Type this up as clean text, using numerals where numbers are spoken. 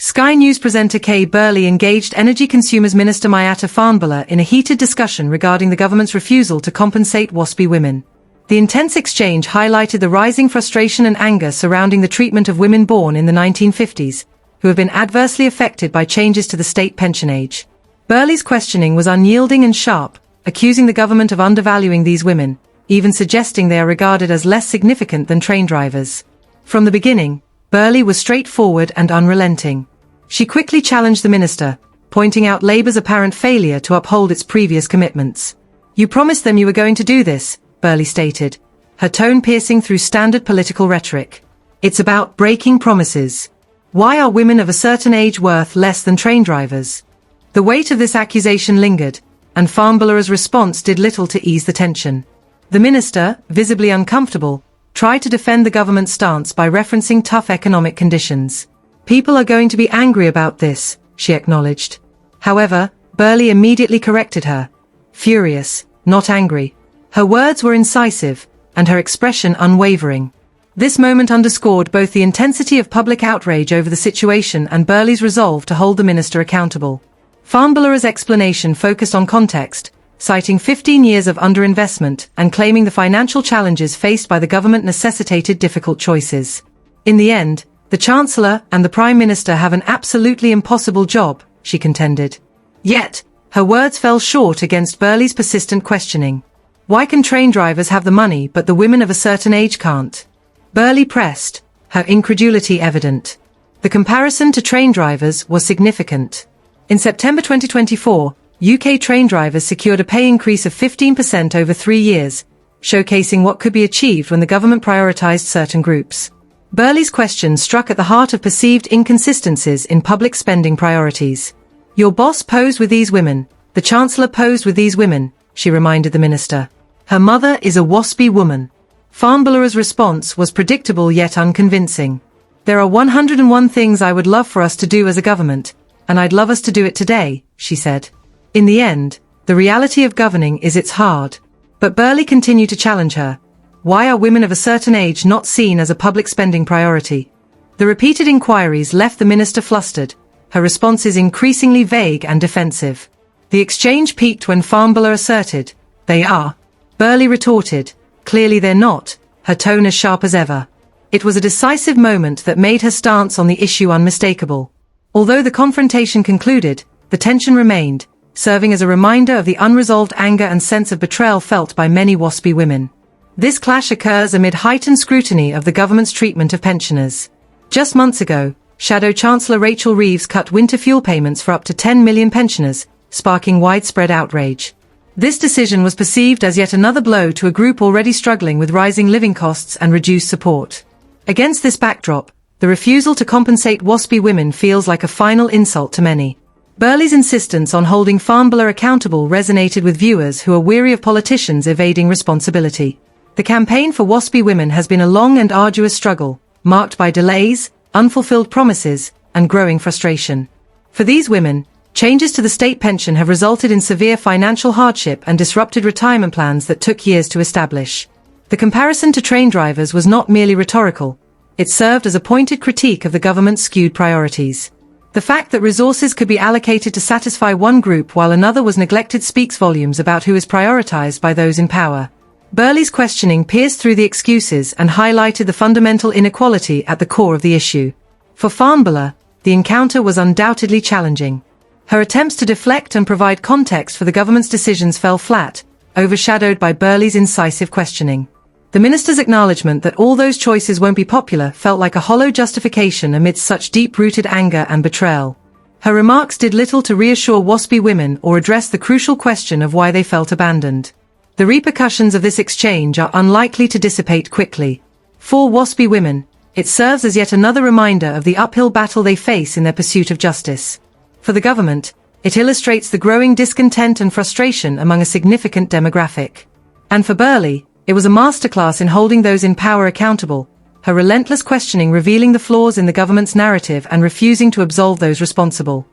Sky News presenter Kay Burley engaged Energy Consumers Minister Mayata Farnborough in a heated discussion regarding the government's refusal to compensate WASPI women. The intense exchange highlighted the rising frustration and anger surrounding the treatment of women born in the 1950s, who have been adversely affected by changes to the state pension age. Burley's questioning was unyielding and sharp, accusing the government of undervaluing these women, even suggesting they are regarded as less significant than train drivers. From the beginning, Burley was straightforward and unrelenting. She quickly challenged the minister, pointing out Labour's apparent failure to uphold its previous commitments. "You promised them you were going to do this," Burley stated, her tone piercing through standard political rhetoric. "It's about breaking promises. Why are women of a certain age worth less than train drivers?" The weight of this accusation lingered, and Farnborough's response did little to ease the tension. The minister, visibly uncomfortable, tried to defend the government's stance by referencing tough economic conditions. "People are going to be angry about this," she acknowledged. However, Burley immediately corrected her. Furious, not angry. Her words were incisive, and her expression unwavering. This moment underscored both the intensity of public outrage over the situation and Burley's resolve to hold the minister accountable. Farnborough's explanation focused on context, citing 15 years of underinvestment and claiming the financial challenges faced by the government necessitated difficult choices. "In the end, the Chancellor and the Prime Minister have an absolutely impossible job," she contended. Yet, her words fell short against Burley's persistent questioning. "Why can train drivers have the money but the women of a certain age can't?" Burley pressed, her incredulity evident. The comparison to train drivers was significant. In September 2024, UK train drivers secured a pay increase of 15% over 3 years, showcasing what could be achieved when the government prioritised certain groups. Burley's question struck at the heart of perceived inconsistencies in public spending priorities. "Your boss posed with these women, the Chancellor posed with these women," she reminded the minister. "Her mother is a WASPI woman." Farnborough's response was predictable yet unconvincing. "There are 101 things I would love for us to do as a government, and I'd love us to do it today," she said. In the end, the reality of governing is it's hard. But Burley continued to challenge her. Why are women of a certain age not seen as a public spending priority? The repeated inquiries left the minister flustered, her responses increasingly vague and defensive. The exchange peaked when Farnborough asserted, "They are." Burley retorted, "Clearly they're not," her tone as sharp as ever. It was a decisive moment that made her stance on the issue unmistakable. Although the confrontation concluded, the tension remained, serving as a reminder of the unresolved anger and sense of betrayal felt by many WASPI women. This clash occurs amid heightened scrutiny of the government's treatment of pensioners. Just months ago, Shadow Chancellor Rachel Reeves cut winter fuel payments for up to 10 million pensioners, sparking widespread outrage. This decision was perceived as yet another blow to a group already struggling with rising living costs and reduced support. Against this backdrop, the refusal to compensate WASPI women feels like a final insult to many. Burley's insistence on holding Farnborough accountable resonated with viewers who are weary of politicians evading responsibility. The campaign for WASPI women has been a long and arduous struggle, marked by delays, unfulfilled promises, and growing frustration. For these women, changes to the state pension have resulted in severe financial hardship and disrupted retirement plans that took years to establish. The comparison to train drivers was not merely rhetorical. It served as a pointed critique of the government's skewed priorities. The fact that resources could be allocated to satisfy one group while another was neglected speaks volumes about who is prioritized by those in power. Burley's questioning pierced through the excuses and highlighted the fundamental inequality at the core of the issue. For Farnborough, the encounter was undoubtedly challenging. Her attempts to deflect and provide context for the government's decisions fell flat, overshadowed by Burley's incisive questioning. The minister's acknowledgement that all those choices won't be popular felt like a hollow justification amidst such deep-rooted anger and betrayal. Her remarks did little to reassure WASPI women or address the crucial question of why they felt abandoned. The repercussions of this exchange are unlikely to dissipate quickly. For WASPI women, it serves as yet another reminder of the uphill battle they face in their pursuit of justice. For the government, it illustrates the growing discontent and frustration among a significant demographic. And for Burley, it was a masterclass in holding those in power accountable, her relentless questioning revealing the flaws in the government's narrative and refusing to absolve those responsible.